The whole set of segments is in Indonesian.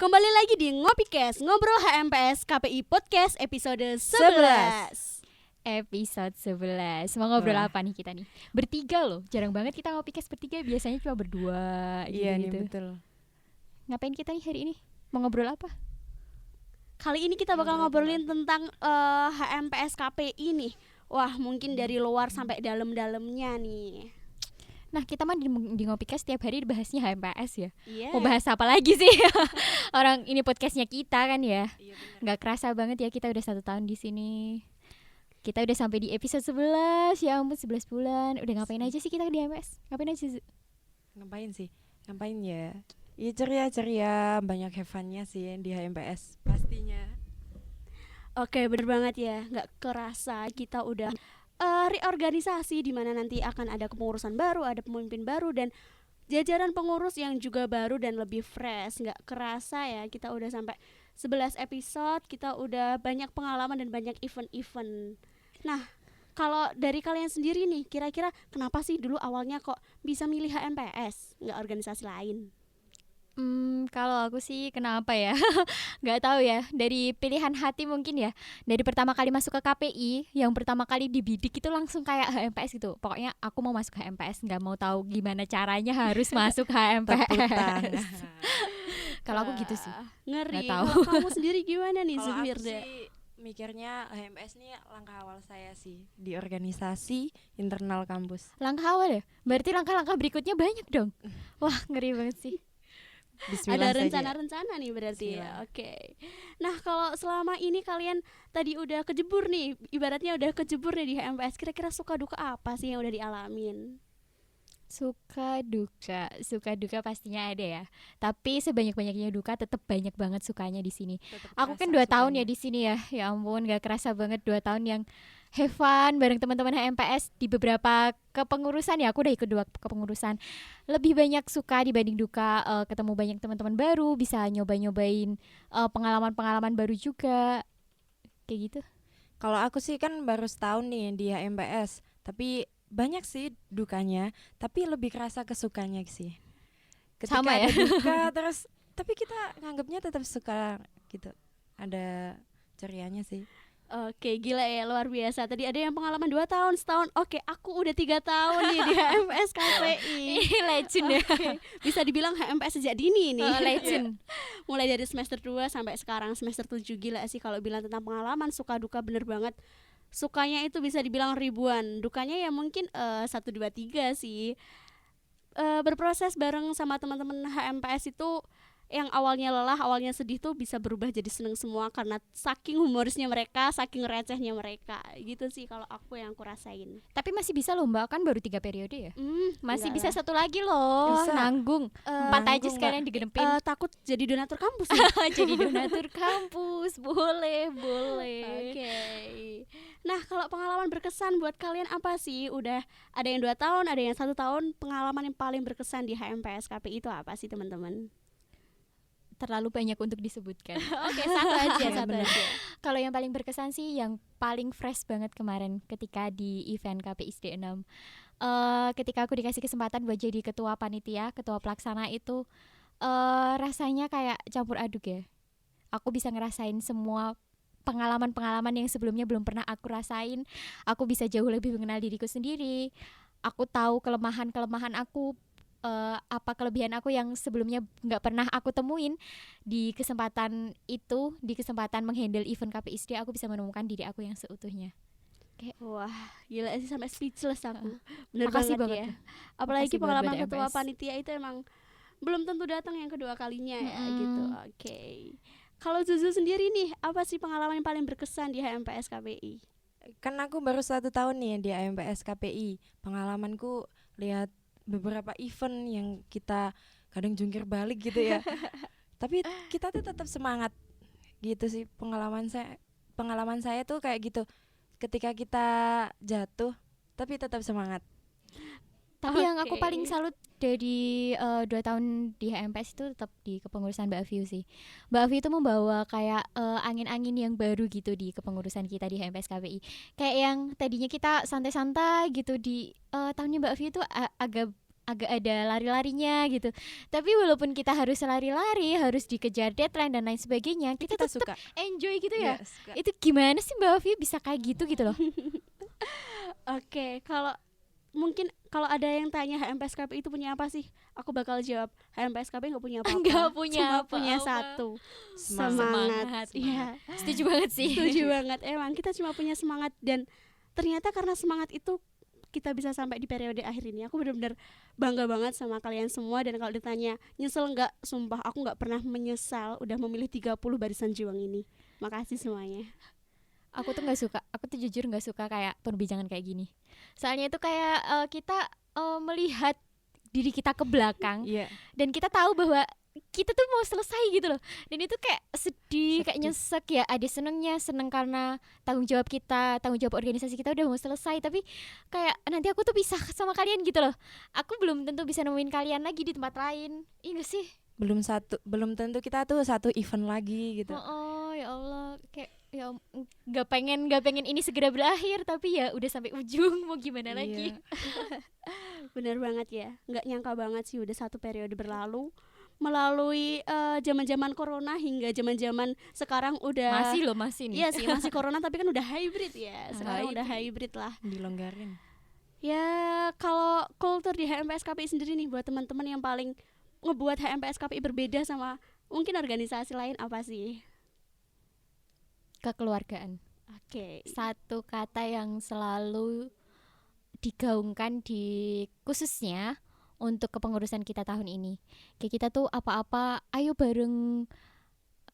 Kembali lagi di Ngopikes, Ngobrol HMPS KPI Podcast episode 11. Episode 11. Mau ngobrol Wah. apa nih kita nih? Bertiga loh. Jarang banget kita ngopikes bertiga. Biasanya cuma berdua Iya nih gitu. betul. Ngapain kita nih hari ini? Mau ngobrol apa? Kali ini kita bakal ngobrolin tentang HMPS KPI nih. Wah, mungkin dari luar sampai dalam-dalamnya nih. Nah, kita mah di ngopikes tiap hari dibahasnya HMPS ya. Iya. Mau bahas apa lagi sih? Orang ini podcastnya kita kan ya. Iya benar. Nggak kerasa banget ya kita udah 1 tahun di sini. Kita udah sampai di episode 11. Ya ampun 11 bulan. Udah ngapain aja sih kita di HMPS? Ngapain aja sih? Ngapain ya? Iya ceria-ceria, banyak have fun-nya sih di HMPS pastinya. Oke, bener banget ya. Nggak kerasa kita udah reorganisasi di mana nanti akan ada kepengurusan baru, ada pemimpin baru dan jajaran pengurus yang juga baru dan lebih fresh. Nggak kerasa ya kita udah sampai 11 episode, kita udah banyak pengalaman dan banyak event-event. Nah, kalau dari kalian sendiri nih, kira-kira kenapa sih dulu awalnya kok bisa milih HMPS, nggak organisasi lain? Kalau aku sih kenapa ya? Nggak tahu ya. Dari pilihan hati mungkin ya. Dari pertama kali masuk ke KPI, yang pertama kali dibidik itu langsung kayak HMPS gitu. Pokoknya aku mau masuk HMPS, nggak mau tahu gimana caranya harus masuk Tepuk tangan. HMPS. Kalau aku gitu sih. Ngeri. Nggak tahu. Kalau kamu sendiri gimana nih, Kalau aku Zufirda? sih mikirnya HMPS nih langkah awal saya sih di organisasi internal kampus. Langkah awal ya? Berarti langkah-langkah berikutnya banyak dong. Wah, ngeri banget sih. Bismillah Ada saja. rencana-rencana nih berarti ya. Bismillah. Oke. Nah, kalau selama ini kalian tadi udah kejebur nih, ibaratnya udah kejebur nih di HMPS, kira-kira suka duka apa sih yang udah dialamin? Suka duka pastinya ada ya. Tapi sebanyak-banyaknya duka tetap banyak banget sukanya di sini. Tetap Aku kan kerasa 2 tahun ya sukanya. di sini ya. Ya ampun, gak kerasa banget 2 tahun yang have fun bareng teman-teman HMPS di beberapa kepengurusan ya. Aku udah ikut 2 kepengurusan. Lebih banyak suka dibanding duka, ketemu banyak teman-teman baru, bisa nyobain pengalaman-pengalaman baru juga. Kayak gitu. Kalau aku sih kan baru setahun nih di HMPS, tapi banyak sih dukanya, tapi lebih kerasa kesukanya sih. Ketika Sama ya? ada duka terus, tapi kita nganggapnya tetap suka gitu. Ada cerianya sih. Oke, gila ya, luar biasa. Tadi ada yang pengalaman 2 tahun, setahun. Oke, aku udah 3 tahun nih di HMPS KPI. Legend ya. Oke, bisa dibilang HMPS sejak dini nih. Legend. Mulai dari semester 2 sampai sekarang semester 7. Gila sih kalau bilang tentang pengalaman, suka duka bener banget. Sukanya itu bisa dibilang ribuan, dukanya ya mungkin 1, 2, 3 sih. Berproses bareng sama teman-teman HMPS itu yang awalnya lelah, awalnya sedih tuh bisa berubah jadi seneng semua karena saking humorisnya mereka, saking recehnya mereka. Gitu sih kalau aku yang aku rasain. Tapi masih bisa loh Mbak, kan baru 3 periode ya. Masih Enggak bisa lah. 1 lagi loh. Bisa. Nanggung. 4 aja Nanggung, sekalian digenepin. Takut jadi donatur kampus ya? Jadi donatur kampus. Boleh. Oke. Nah, kalau pengalaman berkesan buat kalian apa sih? Udah ada yang 2 tahun, ada yang 1 tahun. Pengalaman yang paling berkesan di HMPS KPI itu apa sih, teman-teman? Terlalu banyak untuk disebutkan. Oke, satu aja, Iya, satu benar. aja. Kalau yang paling berkesan sih yang paling fresh banget kemarin ketika di event KPI SD6. Ketika aku dikasih kesempatan buat jadi ketua panitia, ketua pelaksana itu rasanya kayak campur aduk ya. Aku bisa ngerasain semua pengalaman-pengalaman yang sebelumnya belum pernah aku rasain. Aku bisa jauh lebih mengenal diriku sendiri. Aku tahu kelemahan-kelemahan aku, apa kelebihan aku yang sebelumnya nggak pernah aku temuin. Di kesempatan itu, di kesempatan menghandle event KPISD, aku bisa menemukan diri aku yang seutuhnya. Wah, gila sih sampai speechless aku. Bener Makasih banget ya. banget. Apalagi Makasih banget pengalaman buat ketua MPS. panitia itu emang belum tentu datang yang kedua kalinya ya Mm-mm. gitu. Oke. Kalau Zuzu sendiri nih, apa sih pengalaman yang paling berkesan di HMPS KPI? Kan aku baru 1 tahun nih di HMPS KPI. Pengalamanku lihat beberapa event yang kita kadang jungkir balik gitu ya. Tapi kita tuh tetap semangat gitu sih. Pengalaman saya tuh kayak gitu. Ketika kita jatuh tapi tetap semangat. Tapi yang aku Oke. paling salut dari 2 tahun di HMPS itu tetap di kepengurusan Mbak Aviu sih. Mbak Aviu itu membawa kayak angin-angin yang baru gitu di kepengurusan kita di HMPS KPI. Kayak yang tadinya kita santai-santai gitu di tahunnya Mbak Aviu itu agak agak ada lari-larinya gitu. Tapi walaupun kita harus lari-lari, harus dikejar deadline dan lain sebagainya, kita Kita tetap suka. enjoy gitu ya. Iya, suka. Itu gimana sih Mbak Afi bisa kayak gitu loh? Oke, kalau mungkin kalau ada yang tanya HMPSKP itu punya apa sih? Aku bakal jawab HMPSKP nggak punya apa-apa. Nggak punya Cuma apa-apa. punya satu, Semangat. Iya, Setuju banget sih. setuju banget. Emang kita cuma punya semangat, dan ternyata karena semangat itu kita bisa sampai di periode akhir ini. Aku benar-benar bangga banget sama kalian semua, dan kalau ditanya nyesel nggak, sumpah aku nggak pernah menyesal udah memilih 30 barisan juang ini. Makasih semuanya. Aku tuh jujur nggak suka kayak perbincangan kayak gini. Soalnya itu kayak kita melihat diri kita ke belakang Iya. dan kita tahu bahwa kita tuh mau selesai gitu loh. Dan itu kayak sedih, kayak nyesek ya. Ada seneng karena tanggung jawab organisasi kita udah mau selesai. Tapi kayak nanti aku tuh pisah sama kalian gitu loh. Aku belum tentu bisa nemuin kalian lagi di tempat lain. Iya gak sih? Belum tentu kita tuh satu event lagi gitu. Oh ya Allah, kayak ya nggak pengen ini segera berakhir, tapi ya udah sampai ujung, mau gimana lagi. Bener banget ya, nggak nyangka banget sih udah satu periode berlalu, melalui zaman-zaman corona hingga zaman-zaman sekarang udah Masih nih. iya sih masih corona tapi kan udah hybrid ya, sekarang udah hybrid lah Dilonggarin. ya. Kalau kultur di HMPSKPI sendiri nih, buat teman-teman yang paling ngebuat HMPSKPI berbeda sama mungkin organisasi lain apa sih? Kekeluargaan. Oke. Satu kata yang selalu digaungkan khususnya untuk kepengurusan kita tahun ini. Kayak kita tuh apa-apa ayo bareng.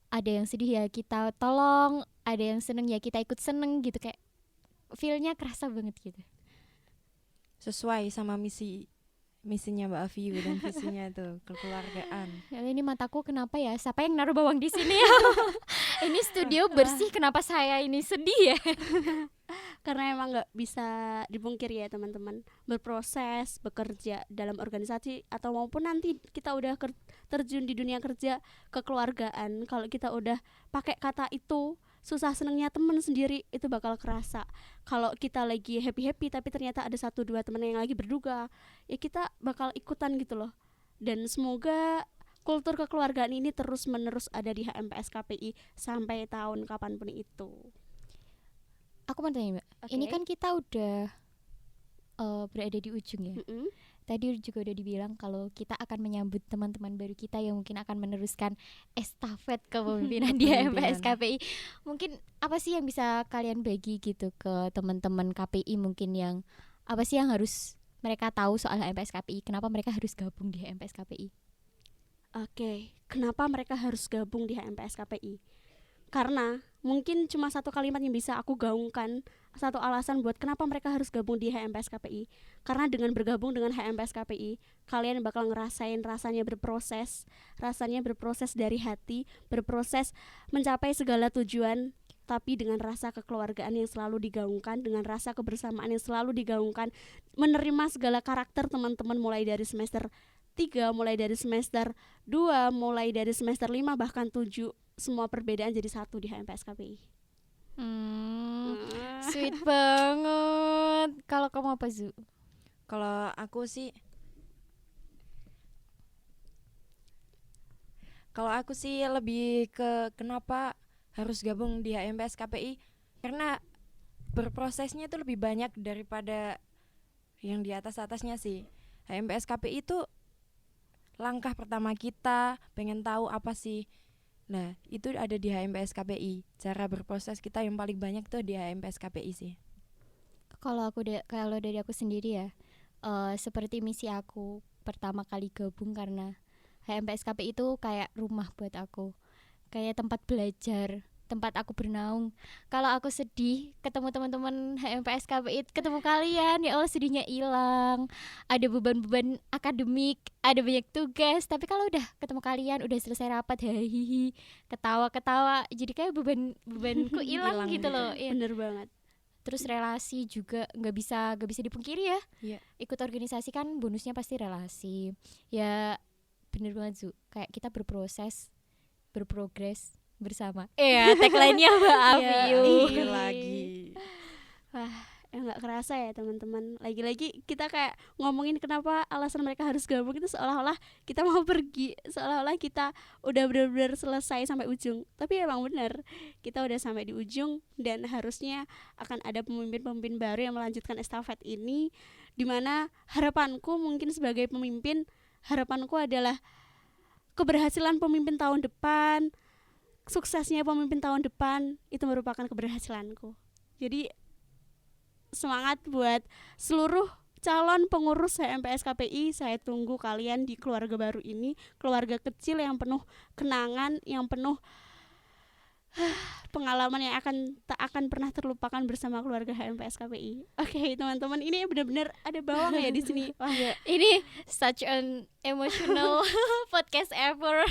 Ada yang sedih ya kita tolong, ada yang seneng ya kita ikut seneng gitu, kayak feel-nya kerasa banget gitu. Sesuai sama misinya Mbak Afi dan visinya tuh kekeluargaan. Ya, ini mataku kenapa ya? Siapa yang naruh bawang di sini ya? Ini studio bersih, kenapa saya ini sedih ya? Karena emang nggak bisa dipungkiri ya teman-teman, berproses bekerja dalam organisasi atau maupun nanti kita udah terjun di dunia kerja kekeluargaan, kalau kita udah pakai kata itu, susah senengnya temen sendiri itu bakal kerasa. Kalau kita lagi happy tapi ternyata ada 1-2 teman yang lagi berduka, ya kita bakal ikutan gitu loh. Dan semoga kultur kekeluargaan ini terus menerus ada di HMPSKPI sampai tahun kapanpun itu. Aku mau tanya Mbak, Oke. ini kan kita udah berada di ujung ya. Mm-mm. Tadi juga udah dibilang kalau kita akan menyambut teman-teman baru kita yang mungkin akan meneruskan estafet kepemimpinan di HMPSKPI. Mungkin apa sih yang bisa kalian bagi gitu ke teman-teman KPI, mungkin yang apa sih yang harus mereka tahu soal HMPSKPI? Kenapa mereka harus gabung di HMPSKPI? Oke, kenapa mereka harus gabung di HMPSKPI? Karena mungkin cuma satu kalimat yang bisa aku gaungkan, satu alasan buat kenapa mereka harus gabung di HMPSKPI. Karena dengan bergabung dengan HMPSKPI, kalian bakal ngerasain rasanya berproses dari hati, berproses mencapai segala tujuan, tapi dengan rasa kekeluargaan yang selalu digaungkan, dengan rasa kebersamaan yang selalu digaungkan, menerima segala karakter teman-teman mulai dari semester 3, mulai dari semester 2, mulai dari semester 5 bahkan 7, semua perbedaan jadi satu di HMPSKPI. Sweet banget. Kalau kamu apa Zu? Kalau aku sih lebih ke kenapa harus gabung di HMPSKPI, karena berprosesnya itu lebih banyak daripada yang di atasnya sih. HMPSKPI itu langkah pertama kita pengen tahu apa sih. Nah, itu ada di HMPSKPI. Cara berproses kita yang paling banyak tuh di HMPSKPI sih. Kalau dari aku sendiri ya, seperti misi aku pertama kali gabung, karena HMPSKPI itu kayak rumah buat aku, kayak tempat belajar, tempat aku bernaung. Kalau aku sedih ketemu teman-teman HMPSKPI, ketemu kalian, ya Allah sedihnya hilang. Ada beban-beban akademik, ada banyak tugas, tapi kalau udah ketemu kalian, udah selesai rapat, hahihi, ketawa-ketawa, jadi kayak bebanku hilang gitu loh. Iya. Bener banget. Terus relasi juga nggak bisa dipungkiri ya. Iya. Ikut organisasi kan bonusnya pasti relasi. Ya bener banget Zu, kayak kita berproses, berprogres bersama. Tagline-nya Mbak Afi. Iya, Ini lagi. Wah, nggak kerasa ya teman-teman. Lagi-lagi kita kayak ngomongin kenapa alasan mereka harus gabung itu seolah-olah kita mau pergi, seolah-olah kita udah benar-benar selesai sampai ujung. Tapi emang benar, kita udah sampai di ujung dan harusnya akan ada pemimpin-pemimpin baru yang melanjutkan estafet ini. Dimana harapanku mungkin sebagai pemimpin, harapanku adalah keberhasilan pemimpin tahun depan, suksesnya pemimpin tahun depan itu merupakan keberhasilanku. Jadi semangat buat seluruh calon pengurus HMPS KPI. Saya tunggu kalian di keluarga baru ini, keluarga kecil yang penuh kenangan, yang penuh pengalaman yang tak akan pernah terlupakan bersama keluarga HMPS KPI. Oke, teman-teman, ini benar-benar ada bawang ya di sini. Wah, Ini such an emotional podcast ever.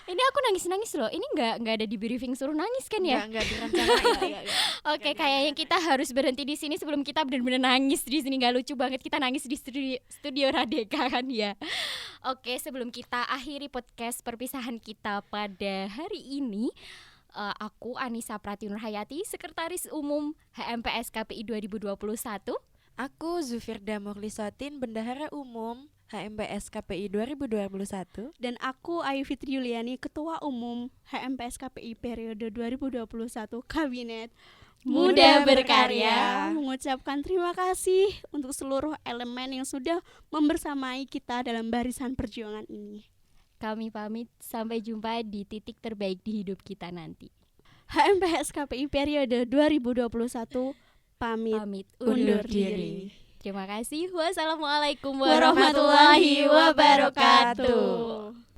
Ini aku nangis loh. Ini nggak ada di briefing suruh nangis kan ya? Enggak direncanain. Oke, kayaknya kita harus berhenti di sini sebelum kita benar-benar nangis di sini. Nggak lucu banget kita nangis di studio Radeka kan ya. Oke, sebelum kita akhiri podcast perpisahan kita pada hari ini, aku Anissa Pratinur Hayati, Sekretaris Umum HMPS KPI 2021. Aku Zufirda Murlisotin, Bendahara Umum HMPS KPI 2021. dan aku Ayu Fitri Yuliani, Ketua Umum HMPS KPI periode 2021 Kabinet Muda Berkarya, mengucapkan terima kasih untuk seluruh elemen yang sudah membersamai kita dalam barisan perjuangan ini. Kami pamit, sampai jumpa di titik terbaik di hidup kita nanti. HMPS KPI periode 2021 pamit undur diri. Terima kasih. Wassalamualaikum Warahmatullahi wabarakatuh.